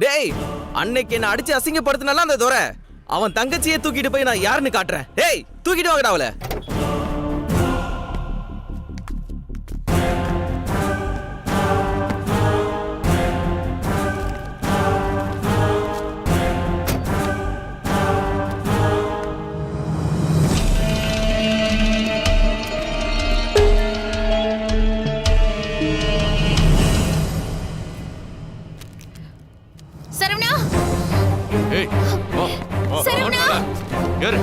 டேய், அன்னைக்கு என்ன அடிச்சு அசிங்கப்படுத்தினால அந்த துரை அவன் தங்கச்சியை தூக்கிட்டு போய் நான் யாருன்னு காட்டுறேன். டேய், தூக்கிட்டு வாங்கடா அவளை. சரவணா, ஏய் வா வா சரவணா. ஏறு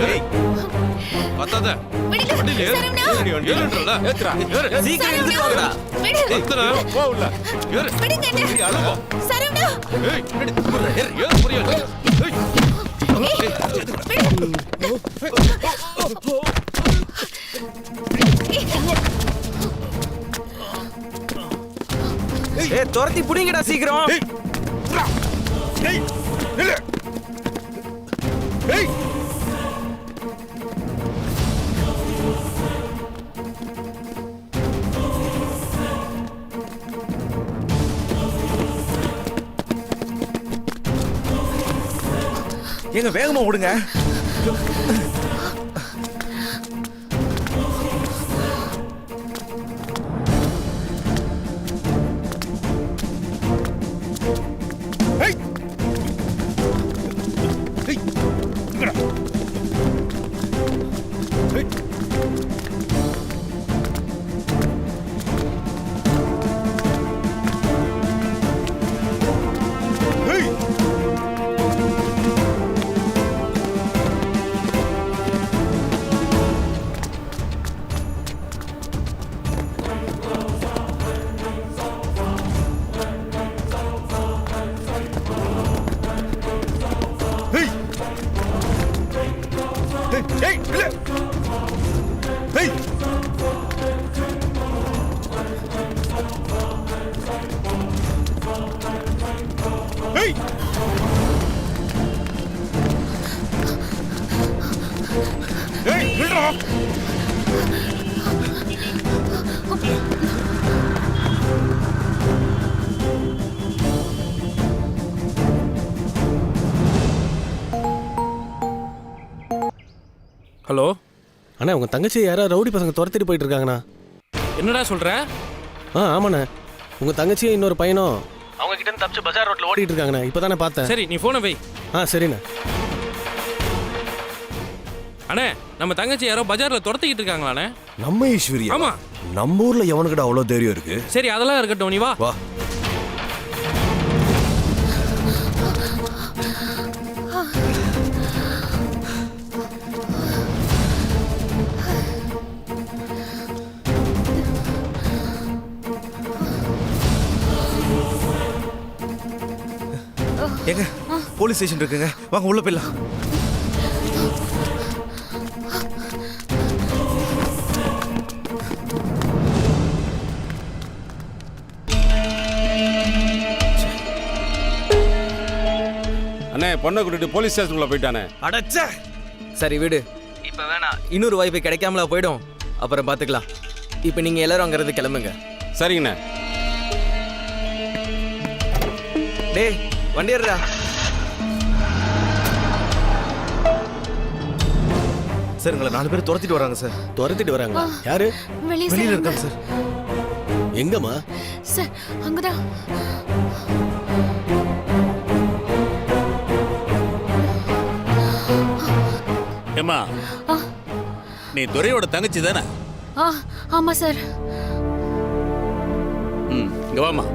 ஏய் பத்தாத விடுங்க. வண்டியில ஏறு. சரவணா. ஏறுன்றல ஏத்துடா ஏறு சீக்கிரம் எடுத்துட்டு வாங்கடா. விடு. பத்தல போ உள்ள ஏறு விடுங்க என்ன. ஏய் அழகா சரவணா. ஏய் ஏறு ஏறு புரியல ஏய் ஏய், துரத்தி புடிங்கடா சீக்கிரம். ஏய் நில்லு ஏய் எங்க வேகமா ஓடுங்க. ஏய் ஏய் இங்கடா ஏய் ஏய் ஏய் ஏய் நில்லு ஏய் ஏய் ஏய் நில்லுடா ஹலோ அண்ணா உங்கள் தங்கச்சி யாரோ ரவுடி பசங்க துரத்திட்டு போயிட்டு இருக்காங்கண்ணா. என்னடா சொல்ற? ஆமாண்ணே, உங்கள் தங்கச்சியும் இன்னொரு பையனும் அவங்க கிட்ட இருந்து தப்பிச்சு பஜார் ரோட்டில் ஓடிட்டு இருக்காங்கண்ணா. இப்போ தானே பார்த்தேன். சரி நீ போனை வை. சரிண்ணே. அண்ணே நம்ம தங்கச்சி யாரோ பஜார்ல துரத்திக்கிட்டு இருக்காங்களாண்ணே. நம்ம ஈஸ்வரி? ஆமா. நம்ம ஊர்ல எவனுக்கிட்ட அவ்வளோ தைரியம் இருக்கு? சரி அதெல்லாம் இருக்கட்டும், நீ வா. வா. எங்க போலீஸ் ஸ்டேஷன் இருக்குங்க, வாங்க உள்ள போயிடலாம். அண்ணே பொண்ணை கூட்டிட்டு போலீஸ் ஸ்டேஷனுக்குள்ள போயிட்டானே. அடச்சே, சரி விடு, இப்ப வேணாம். இன்னொரு வாய்ப்பு கிடைக்காமலா போயிடும், அப்புறம் பாத்துக்கலாம். இப்ப நீங்க எல்லாரும் அங்கிருந்து கிளம்புங்க. சரிங்கண்ணே. டேய் வண்டி ஏறுடா. சார் உங்களை 4 பேர் துரத்திட்டு வராங்க சார். துரத்திட்டு வராங்களா? யாரு? வெளியில இருக்காங்க சார். எங்கம்மா? சார் அங்கதான். ஏம்மா, நீ துரையோட தங்கச்சி தானே? ஆமா சார். இங்க வாமா.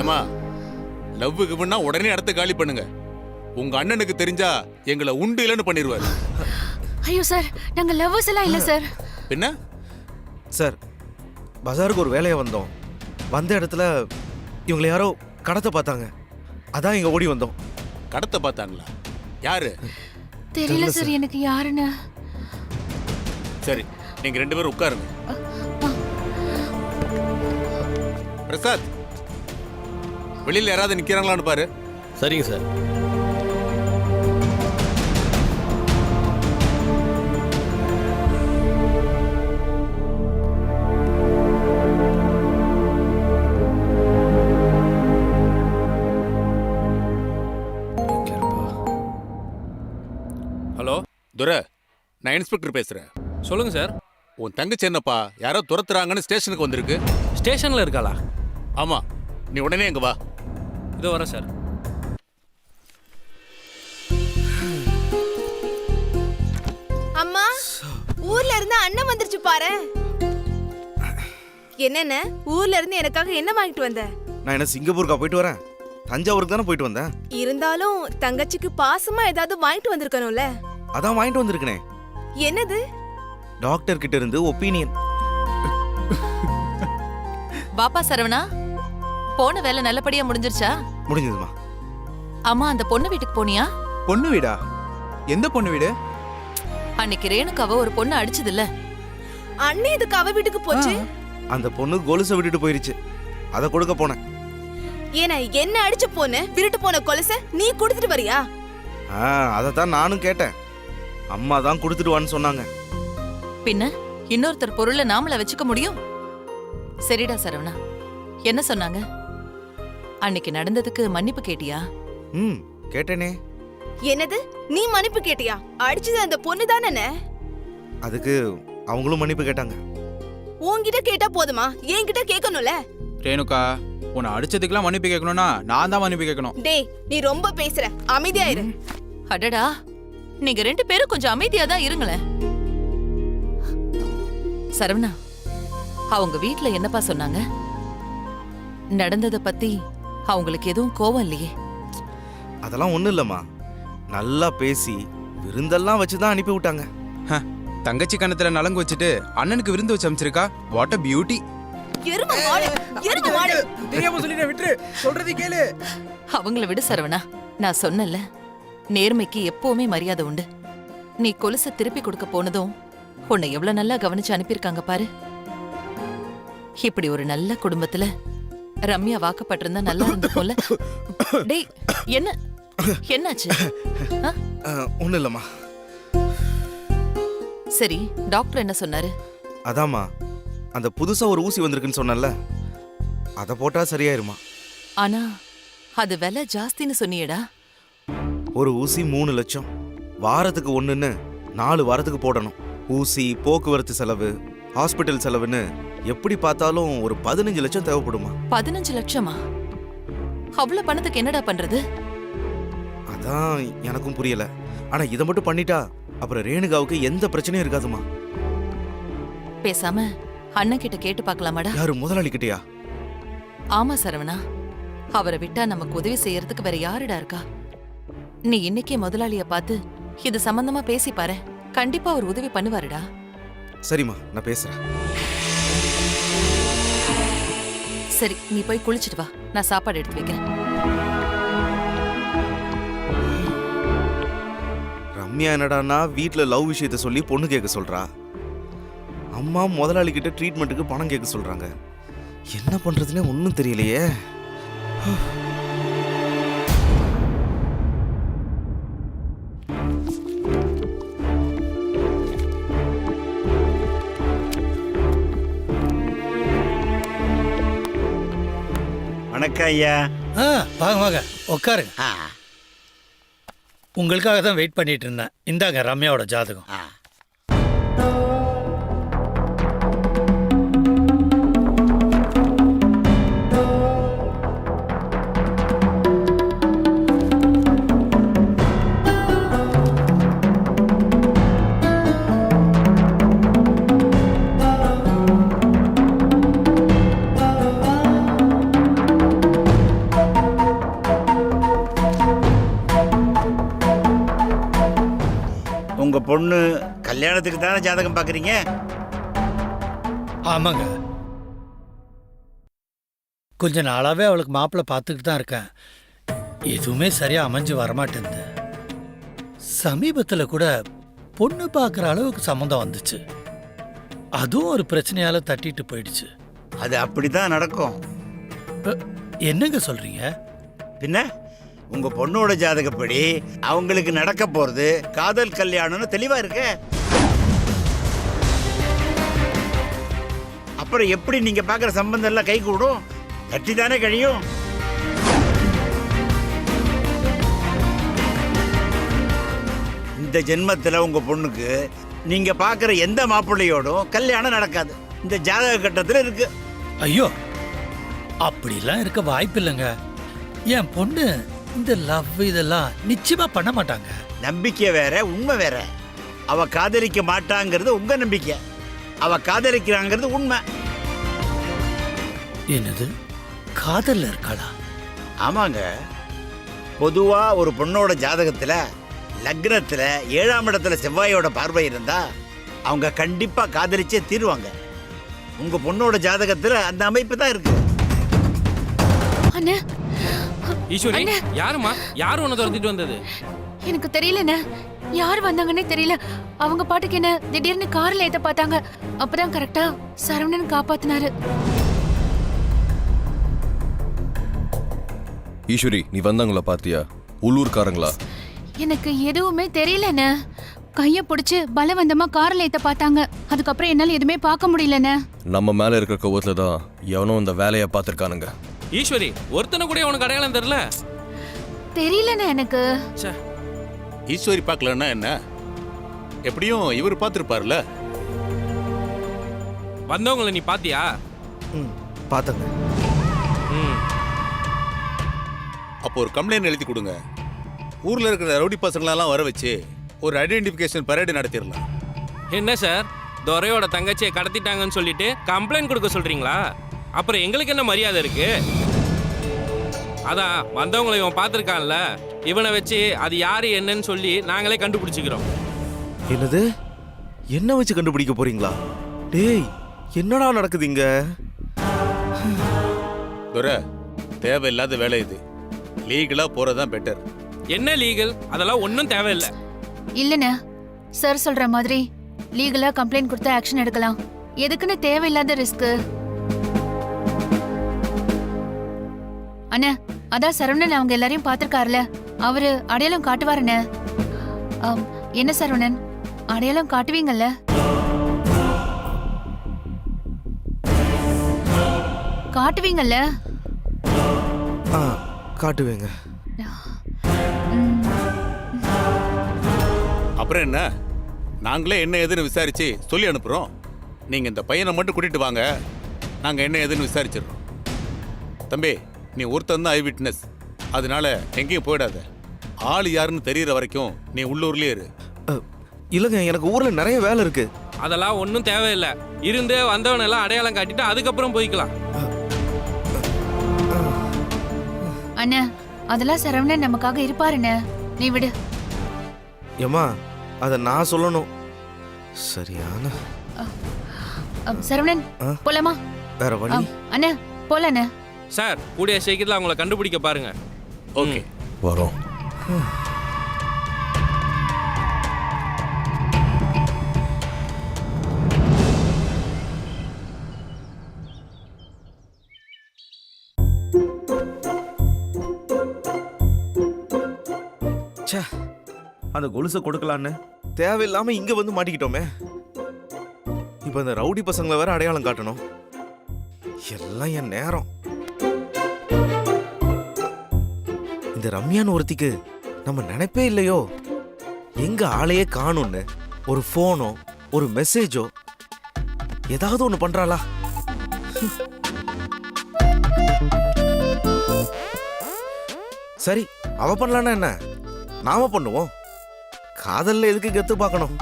ஏம்மா, லவ்வுக்கு முன்னா உடனே இடத்த காலி பண்ணுங்க. உங்க அண்ணனுக்கு தெரிஞ்சா எங்களை உண்டு இல்லைன்னு பண்ணிடுவாரு. ஐயோ சார், நாங்க லவ்வர்ஸ் எல்லாம் இல்ல சார். பின்ன சார், பஜாருக்கு ஒரு வேலையை வந்தோம். வந்த இடத்துல இவங்களை யாரோ கடத்த பார்த்தாங்க, அதான் இங்க ஓடி வந்தோம். கடத்த பார்த்தாங்களா? யாரு? தெரியல சார் எனக்கு யாருன்னு. சரி நீங்க 2 பேரும் உட்காருங்க. பிரசாத், வெளியில யாராவது நிக்கிறாங்களான்னு பாரு. சரிங்க சார். ஹலோ துரை, நான் இன்ஸ்பெக்டர் பேசுறேன். சொல்லுங்க சார். உன் தங்கச்சி என்னப்பா யாரோ துரத்துறாங்கன்னு ஸ்டேஷனுக்கு வந்திருக்கு. ஸ்டேஷன்ல இருக்காளா? ஆமா, நீ உடனே எங்க வா. இதோ வரேன் சார். அம்மா, ஊர்ல இருந்து அண்ணன் வந்துருச்சு பாரு. என்னென்ன ஊர்ல இருந்து எனக்காக என்ன வாங்கிட்டு வந்த? நான் என்ன சிங்கப்பூருக்கா போயிட்டு வரேன்? தஞ்சாவூருக்கு தானே போயிட்டு வந்தேன். இருந்தாலும் தங்கச்சிக்கு பாசமா ஏதாவது வாங்கிட்டு வந்திருக்கணும்ல. அதான் வாங்கிட்டு வந்திருக்கனே. என்னது? டாக்டர் கிட்ட இருந்து ஒப்பீனியன். பாப்பா சரவணா, போன வேலை நல்லபடியா முடிஞ்சிருச்சா? முடிஞ்சதுமா. அம்மா, அந்த பொண்ணு வீட்டுக்கு போனியா? பொண்ணு வீடா? எந்த பொண்ணு வீடு? அன்னைக்கு ரேணுக்காவ ஒரு பொண்ணு அடிச்சது இல்ல? அண்ணி இதுக்கு அவ வீட்டுக்கு போச்சு. அந்த பொண்ணு கொலுசை விட்டுட்டு போயிருச்சு. அதை கொடுக்க போனேன். ஏன்னா என்ன அடிச்ச பொண்ணு திருட்டு போன கொலுச நீ கொடுத்துட்டு வரியா? அதைத்தான் நானும் கேட்டேன். அம்மா தான் கொடுத்துட்டு வான்னு சொன்னாங்க. பின்ன இன்னொருத்தர் பொருளை நாமள வச்சுக்க முடியும்? சரிடா சரவணா, என்ன சொன்னாங்க? அன்னைக்கு நடந்ததுக்கு மன்னிப்பு கேட்டியா? கேட்டேனே. என்னது, நீ மன்னிப்பு கேட்டியா? அடிச்சது அந்த பொண்ணு தானே? அதுக்கு அவங்களும் மன்னிப்பு கேட்டாங்க. உன்கிட்ட கேட்டா போதுமா? என்கிட்ட கேட்கணும்ல. ரேணுகா, உன்னை அடிச்சதுக்கெல்லாம் மன்னிப்பு கேட்கணும்னா நான் தான் மன்னிப்பு கேட்கணும். டேய், நீ ரொம்ப பேசுற. அமைதியா இரு. அடடா, நீங்க 2 பேரும் கொஞ்சம் அமைதியா தான் இருங்களேன். சரவணா, அவங்க வீட்ல என்னப்பா சொன்னாங்க? நடந்தத பத்தி அவங்களுக்கு எதுவும் கோவம் இல்லையே? அதெல்லாம் ஒண்ணும் இல்லம்மா. நல்லா பேசி விருந்தெல்லாம் வச்சுதான் அனுப்பி விட்டாங்க. தங்கச்சி கணத்துல நலங்கு வச்சுட்டு அண்ணனுக்கு விருந்து வச்சு அமைச்சிருக்கா. What a beauty. எருமை மாடு, எருமை மாடு. தெரியாம சொல்லிட்டேன், விட்டுரு. சொல்றதை கேளு. அவங்கள விடு சரவணா. நான் சொன்னல, நேர்மைக்கு எப்பவுமே மரியாதை உண்டு. நீ கொலுசை திருப்பி கொடுக்க போனதும் உன்னை எவ்வளவு நல்லா கவனிச்சு அனுப்பியிருக்காங்க பாரு. இப்படி ஒரு நல்ல குடும்பத்துல ரம்யா வாக்கப்பட்டிருந்தா நல்லா இருந்துக்கும்ல. டேய், என்னாச்சு? ஒண்ணும் இல்லம்மா. சரி, டாக்டர் என்ன சொன்னாரு? அதாம்மா, அந்த புதுசா ஒரு ஊசி வந்திருக்குன்னு சொன்னல, அத போட்டா சரியாயிருமா. ஆனா அது விலை ஜாஸ்தின்னு சொன்னியேடா. ஒரு ஊசி 3 லட்சம். வாரத்துக்கு 1ன்னு 4 வாரத்துக்கு போடணும். ஊசி, போக்குவரத்து செலவு, ஹாஸ்பிட்டல் செலவுன்னு எப்படி பார்த்தாலும் ஒரு 15 லட்சம் தேவைப்படுமா. 15 லட்சமா? அவ்வளவு பணத்துக்கு என்னடா பண்றது? அதான் எனக்கும் புரியல. ஆனா இதை மட்டும் பண்ணிட்டா அப்புறம் ரேணுகாவுக்கு எந்த பிரச்சனையும் இருக்காதுமா. பேசாம அண்ணன் கிட்ட கேட்டு பார்க்கலாமாடா? யாரு, முதலாளி கிட்டயா? ஆமா சரவணா, அவரை விட்டா நமக்கு உதவி செய்யறதுக்கு வேற யாருடா இருக்கா? நீ இன்னைக்கே முதலாளிய பார்த்து இது சம்பந்தமா பேசி பாரு. கண்டிப்பா அவர் உதவி பண்ணுவாருடா. சரிம்மா, நான் பேசுறேன். சரி, நீ போய் குளிச்சிட்டு வா, நான் சாப்பாடு எடுத்து வைக்கிறேன். ரம்யா என்னடான்னா வீட்ல லவ் விஷயத்த சொல்லி பொண்ணு கேட்க சொல்றா. அம்மா முதலாளி கிட்ட ட்ரீட்மெண்ட்டுக்கு பணம் கேட்க சொல்றாங்க. என்ன பண்றதுன்னே ஒன்றும் தெரியலையே. வணக்கம் ஐயா. வாங்க வாங்க, உட்காருங்க. உங்களுக்காக தான் வெயிட் பண்ணிட்டு இருந்தேன். இந்தாங்க ரம்யாவோட ஜாதகம். உங்க பொண்ணு கல்யாணத்துக்கு தானே ஜாதகம் பாக்குறீங்க? ஆமாங்க, கொஞ்ச நாளாவே அவளுக்கு மாப்பிள்ளை பார்த்துக்கிட்டு தான் இருக்கேன். எதுவுமே சரியா அமைஞ்சு வரமாட்டேங்குது. சமீபத்தில் கூட பொண்ணு பார்க்குற அளவுக்கு சம்மந்தம் வந்துச்சு. அதுவும் ஒரு பிரச்சனையால தட்டிட்டு போயிடுச்சு. அது அப்படிதான் நடக்கும். என்னங்க சொல்றீங்க? பின்ன உங்க பொண்ணோட ஜாதகப்படி அவங்களுக்கு நடக்க போறது காதல் கல்யாணம்னு தெளிவா இருக்கு. அப்புறம் எப்படி நீங்க பாக்குற சம்பந்தம் எல்லாம் கை கூடும்? தட்டி தானே கழியும். இந்த ஜென்மத்தில் உங்க பொண்ணுக்கு நீங்க பார்க்குற எந்த மாப்பிள்ளையோடும் கல்யாணம் நடக்காது. இந்த ஜாதக கட்டத்தில் இருக்கு. ஐயோ, அப்படிலாம் இருக்க வாய்ப்பு இல்லைங்க. என் பொண்ணு இந்த லவ் இதெல்லாம் நிச்சயமா பண்ண மாட்டாங்க. நம்பிக்கை வேற, உண்மை வேற. அவ காதலிக்க மாட்டாங்கிறது உங்க நம்பிக்கை, அவ காதலிக்கிறாங்கிறது உண்மை. என்னது, காதல்ல இருக்காளா? ஆமாங்க. பொதுவா ஒரு பொண்ணோட ஜாதகத்துல லக்னத்துல 7ஆம் இடத்துல செவ்வாயோட பார்வை இருந்தா அவங்க கண்டிப்பா காதலிச்சே தீருவாங்க. உங்க பொண்ணோட ஜாதகத்துல அந்த அமைப்பு தான் இருக்கு. அண்ணே, ஈஸ்வரி, யாருமா? யாரு உன்னை துரத்திட்டு வந்தது? எனக்கு தெரியலண்ணே. யார் வந்தாங்கன்னே தெரியல. அவங்க பாட்டுக்கு என்ன திடீர்னு கார்ல ஏத்த பார்த்தாங்க. அப்பதான் கரெக்டா சரவணன் காப்பாத்தினாரு. ஈஸ்வரி, நீ வந்தாங்களா பாத்தியா? உள்ளூர்காரங்களா? எனக்கு எதுவுமே தெரியலண்ணே. கைய பிடிச்சு பலவந்தமா கார்ல ஏத்த பார்த்தாங்க. அதுக்கப்புறம் என்னால எதுவுமே பார்க்க முடியலண்ணே. நம்ம மேல இருக்கிற கோவத்துல தான் எவனோ இந்த வேலையை பார்த்துருக்கானுங்க. ஈஸ்வரி, ஒருத்தனை கூட உனக்கு அடையாளம் தெரியல? தெரியலண்ணே எனக்கு. ஈஸ்வரி பார்க்கலன்னா என்ன? எப்படியும் இவர் பார்த்துருப்பார்ல. வந்தவங்களை நீ பாத்தியா? பார்த்தங்க. அப்போ ஒரு கம்ப்ளைண்ட் எழுதி கொடுங்க. ஊர்ல இருக்கிற ரவுடி பசங்களெல்லாம் வர வச்சு ஒரு ஐடென்டிஃபிகேஷன் பரேடு நடத்திடலாம். என்ன சார், துரையோட தங்கச்சியை கடத்திட்டாங்கன்னு சொல்லிட்டு கம்ப்ளைண்ட் கொடுக்க சொல்றீங்களா? அப்புறம் எங்களுக்கு என்ன மரியாதை இருக்கு? அதான் வந்தவங்களை இவன் பார்த்துருக்கான்ல, இவனை வச்சு அது யாரு என்னன்னு சொல்லி நாங்களே கண்டுபிடிச்சிக்கிறோம். என்னது, என்ன வச்சு கண்டுபிடிக்க போறீங்களா? டேய், என்னடா நடக்குது இங்க? துரை, தேவையில்லாத வேலை இது. லீகலா போறதுதான் பெட்டர். என்ன லீகல்? அதெல்லாம் ஒன்றும் தேவையில்லை. இல்லண்ணே, சார் சொல்ற மாதிரி லீகலா கம்ப்ளைண்ட் கொடுத்து ஆக்ஷன் எடுக்கலாம். எதுக்குன்னு தேவையில்லாத ரிஸ்க். அண்ணா, அதான் சரவணன் அவங்க எல்லாரையும் பார்த்திருக்காருல, அவரு அடையாளம் காட்டுவாருண்ணே. என்ன சரவணன், அடையாளம் காட்டுவீங்கல்ல? காட்டுவீங்கல்ல? காட்டுவேங்க. அப்புறம் என்ன, நாங்களே என்ன ஏதுன்னு விசாரிச்சு சொல்லி அனுப்புறோம். நீங்க இந்த பையனை மட்டும் கூட்டிட்டு வாங்க, நாங்க என்ன ஏதுன்னு விசாரிச்சிடுறோம். தம்பி, நீ ஒருத்தன் தான் ஐ விட்னஸ், அதனால எங்கேயும் போயிடாத. ஆள் யாருன்னு தெரியற வரைக்கும் நீ உள்ளூர்லயே இரு. இல்லைங்க, எனக்கு ஊர்ல நிறைய வேலை இருக்கு. அதெல்லாம் ஒன்றும் தேவையில்லை. இருந்து வந்தவனெல்லாம் அடையாளம் காட்டிட்டு அதுக்கப்புறம் போய்க்கலாம். அண்ணா, அதெல்லாம் சரவணன் நமக்காக இருப்பாருண்ணே, நீ விடு. ஏமா, அத நான் சொல்லணும். சரியான சரவணன், போலாமா? வேற வழி? அண்ணா, போலாண்ணே. சார், கூடிய சீக்கிரத்தில் அவங்கள கண்டுபிடிக்க பாருங்க. ஓகே, வரோம். அந்த கொலுசை கொடுக்கலான்னு தேவையில்லாம இங்க வந்து மாட்டிக்கிட்டோமே. இப்ப இந்த ரவுடி பசங்களை வேற அடையாளம் காட்டணும். எல்லாம் என் நேரம். இந்த ரம்யான்னு ஒருத்திக்கு நம்ம நினைப்பே இல்லையோ. எங்க ஆளையே காணும்னு ஒரு போனோ ஒரு மெசேஜோ ஏதாவது ஒண்ணு பண்றாளா? சரி, அவ பண்ணலான்னா என்ன, நாம பண்ணுவோம். காதல்ல எதுக்கு கெத்து பார்க்கணும்?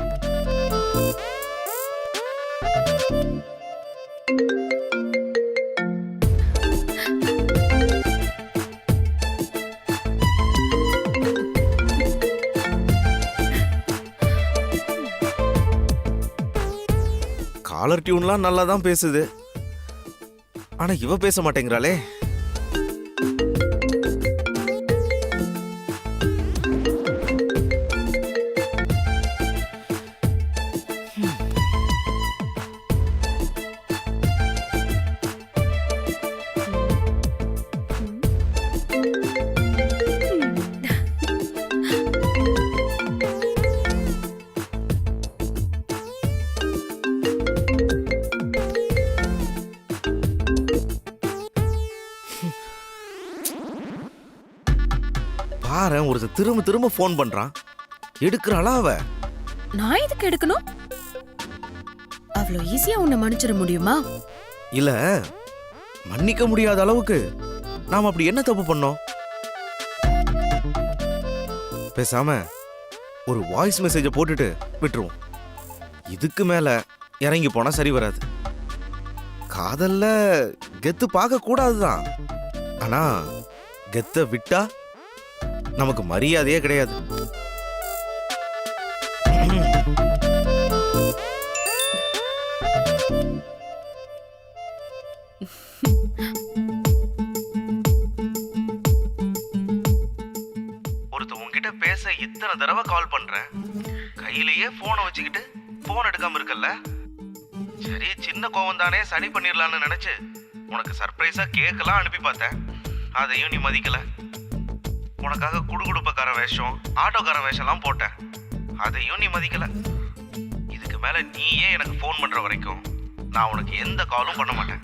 காலர் டியூன்லாம் நல்லா தான் பேசுது, ஆனா இவ பேச மாட்டேங்கிறாளே. பாரு, ஒருத்தர் திரும்ப திரும்ப ஃபோன் பண்றான். எடுக்கிறாளா அவ? நான் எதுக்கு எடுக்கணும்? அவ்வளோ ஈஸியா உன்னை மன்னிச்சிட முடியுமா? இல்ல, மன்னிக்க முடியாத அளவுக்கு நாம அப்படி என்ன தப்பு பண்ணோம்? பேசாம ஒரு வாய்ஸ் மெசேஜை போட்டுட்டு விட்டுருவோம். இதுக்கு மேல இறங்கி போனா சரி வராது. காதல்ல கெத்து பார்க்க கூடாதுதான், ஆனா கெத்த விட்டா நமக்கு மரியாதையே கிடையாது. உன்கிட்ட பேச இத்தனை தடவை கால் பண்றேன், கையிலேயே போனை வச்சுக்கிட்டு போன் எடுக்காம இருக்கல்ல. சரி, சின்ன கோவம் தானே, சரி பண்ணிடலான்னு நினைச்சு உனக்கு சர்ப்ரைஸா கேக்கெல்லாம் அனுப்பி பார்த்தேன். அதையும் நீ மதிக்கல. உனக்காக குடுகுடுப்பக்கார வேஷம், ஆட்டோக்கார வேஷம்லாம் போட்டேன். அதையும் நீ மதிக்கல. இதுக்கு மேல நீயே எனக்கு போன் பண்ற வரைக்கும் நான் உனக்கு எந்த காலும் பண்ண மாட்டேன்.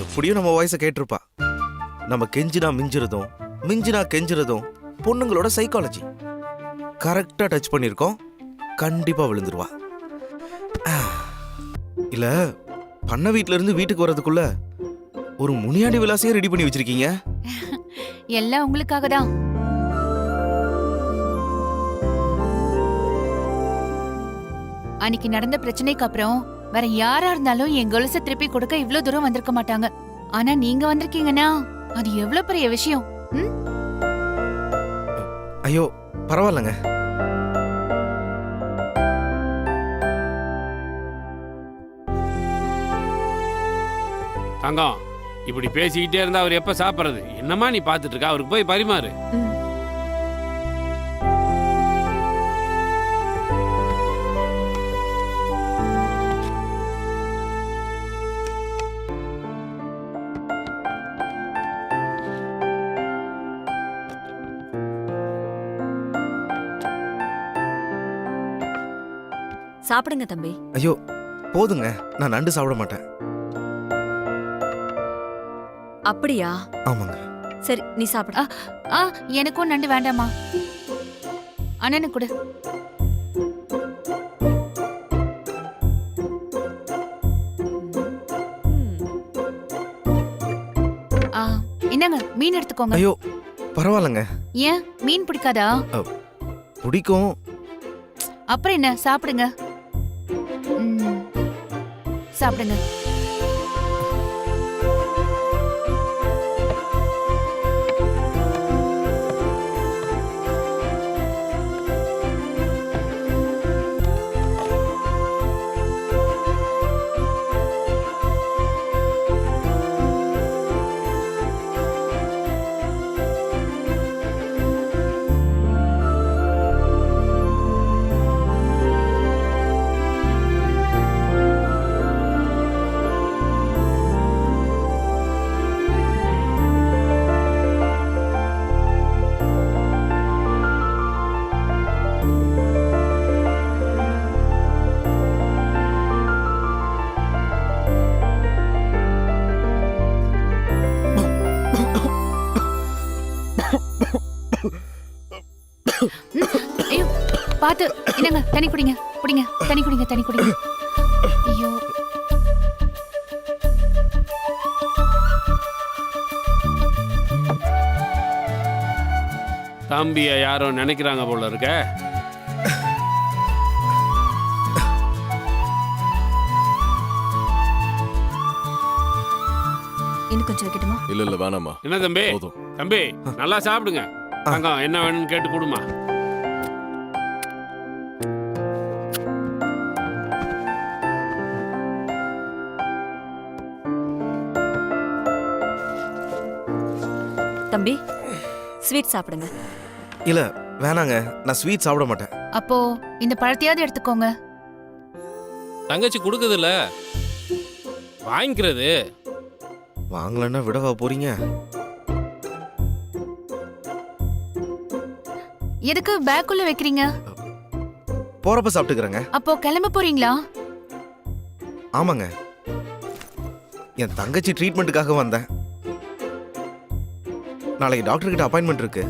எப்படியும் நம்ம வாய்ஸை கேட்டிருப்பா. நம்ம கெஞ்சினா மிஞ்சிறதும் மிஞ்சினா கெஞ்சுறதும் பொண்ணுங்களோட சைக்காலஜி. கரெக்டா டச் பண்ணிருக்கோம், கண்டிப்பா விழுந்துருவா. இல்ல, பண்ண வீட்ல இருந்து வீட்டுக்கு வர்றதுக்குள்ள ஒரு முனியாண்டி விலாசையே ரெடி பண்ணி வச்சிருக்கீங்க. எல்லாம் உங்களுக்காக தான். அன்னைக்கு நடந்த பிரச்சனைக்கு அப்புறம் வேற யாரா இருந்தாலும் என் கொலுசை திருப்பி கொடுக்க இவ்ளோ தூரம் வந்திருக்க மாட்டாங்க. ஆனா நீங்க வந்திருக்கீங்கன்னா அது எவ்வளவு பெரிய விஷயம். ஐயோ, பரவாயில்லங்க. தங்கம், இப்படி பேசிக்கிட்டே இருந்தா அவர் எப்ப சாப்பிடுறது? என்னமா நீ பாத்துட்டு இருக்க? அவருக்கு போய் பரிமாறு. சாப்பிடுங்க தம்பி. ஐயோ போதுங்க, நான் நண்டு சாப்பிட மாட்டேன். அப்படியா? ஆமாங்க. சரி, நீ சாப்பிடு. எனக்கும் நண்டு வேண்டாமா? அண்ணனுக்கு கொடு. என்னங்க, மீன் எடுத்துக்கோங்க. ஐயோ பரவாயில்லங்க. ஏன், மீன் பிடிக்காதா? பிடிக்கும். அப்புறம் என்ன, சாப்பிடுங்க. சாப்பிடுங்க. ஐயோ, பாத்து. என்னங்க, தண்ணி குடிங்க. குடிங்க, தண்ணி குடிங்க, தண்ணி குடிங்க. ஐயோ, தம்பிய யாரோ நினைக்கிறாங்க போல இருக்க. இன்னும் கொஞ்சம் வைக்கட்டுமா? இல்ல வேணாமா. என்ன தம்பி? தம்பி நல்லா சாப்பிடுங்க. தங்கம், என்ன வேணும்னு கேட்டு கொடுமா. தம்பி, ஸ்வீட் சாப்பிடுங்க. இல்ல வேணாங்க, நான் ஸ்வீட் சாப்பிட மாட்டேன். அப்போ இந்த பழத்தையாவது எடுத்துக்கோங்க. தங்கச்சி கொடுக்குதுல்ல, வாங்கிக்கிறது. வாங்கலன்னா விடவா போறீங்க? எதுக்கு பேக்குள்ள வைக்கிறீங்க? போறப்ப சாப்பிட்டுக்கிறேங்க. அப்போ கிளம்ப போறீங்களா? ஆமாங்க, என் தங்கச்சி ட்ரீட்மெண்ட்டுக்காக வந்தேன். நாளைக்கு டாக்டர் கிட்ட அப்பாயின்மெண்ட் இருக்கு.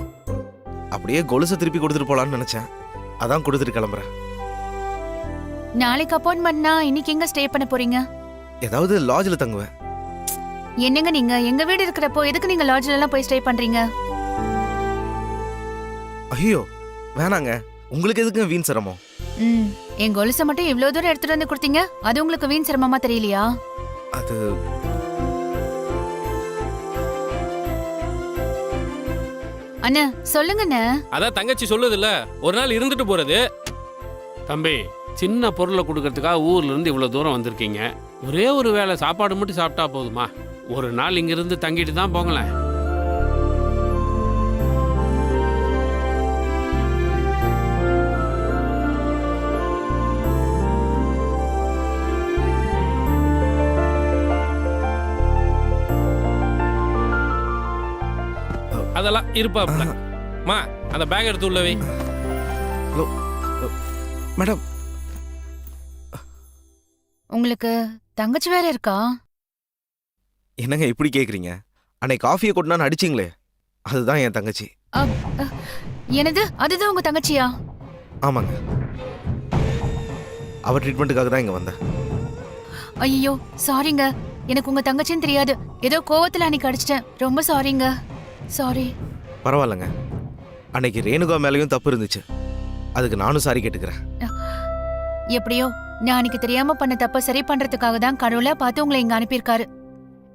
அப்படியே கொலுசை திருப்பி கொடுத்துட்டு போலான்னு நினைச்சேன். அதான் கொடுத்துட்டு கிளம்புறேன். நாளைக்கு அப்பாயின்மெண்ட்னா இன்னைக்கு எங்க ஸ்டே பண்ண போறீங்க? ஏதாவது லாட்ஜில் தங்குவேன். என்னங்க நீங்க எங்க வீடு இருக்கிறப்போ எதுக்கு நீங்க லாட்ஜ்ல எல்லாம் போய் ஸ்டே பண்றீங்க? ஐயோ வேணாங்க, உங்களுக்கு எதுக்கு வீண் சிரமம்? என் கொலுசை மட்டும் இவ்வளவு தூரம் எடுத்துட்டு வந்து கொடுத்தீங்க, அது உங்களுக்கு வீண் சிரமமா தெரியலையா? அது அண்ணா சொல்லுங்கண்ணே. அதான் தங்கச்சி சொல்லுதுல்ல, ஒரு நாள் இருந்துட்டு போறது. தம்பி, சின்ன பொருளை கொடுக்கறதுக்காக ஊர்ல இருந்து இவ்வளவு தூரம் வந்திருக்கீங்க. ஒரே ஒரு வேளை சாப்பாடு மட்டும் சாப்பிட்டா போதுமா? ஒரு நாள் இங்கிருந்து தங்கிட்டு தான் போங்களேன். அதெல்லாம் இருப்பாப்ல. மா, அந்த பேக் எடுத்து உள்ள வை. Hello madam. உங்களுக்கு தங்கச்சி வேற இருக்கா? என்னங்க இப்படி கேக்குறீங்க? அன்னைக்கு காஃபியை கொட்டினான்னு அடிச்சிங்களே, அதுதான் என் தங்கச்சி. எனது அதுதான் உங்க தங்கச்சியா? ஆமாங்க, அவ ட்ரீட்மெண்ட்டுக்காக தான் இங்க வந்தேன். ஐயோ சாரிங்க, எனக்கு உங்க தங்கச்சின்னு தெரியாது. ஏதோ கோவத்துல அன்னைக்கு அடிச்சிட்டேன். ரொம்ப சாரிங்க. சாரி. பரவாயில்லைங்க, அன்னைக்கு ரேணுகா மேலேயும் தப்பு இருந்துச்சு, அதுக்கு நானும் சாரி கேட்டுக்கிறேன். எப்படியோ நான் அன்னைக்கு தெரியாம பண்ண தப்ப சரி பண்றதுக்காக தான் கடவுளை பார்த்து உங்களை இங்க அனுப்பியிருக்காரு.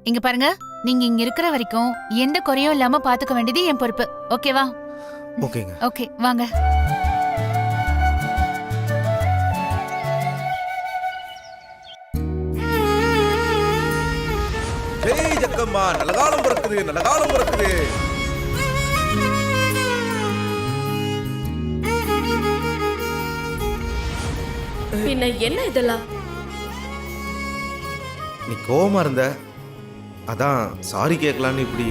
இங்க பாருங்க, நீங்க இங்க இருக்கிற வரைக்கும் எந்த குறையும் இல்லாம பாத்துக்க வேண்டியது என் பொறுப்பு. ஓகேவா? ஓகேங்க. ஓகே வாங்க. ஜெய் ஜக்கம்மா, நல்ல காலம் பிறக்குது, நல்ல காலம் பிறக்குது. பின்ன என்ன இதெல்லாம்? நீ கோவமா இருந்த, அதான் சாரி கேட்கலான்னு இப்படி.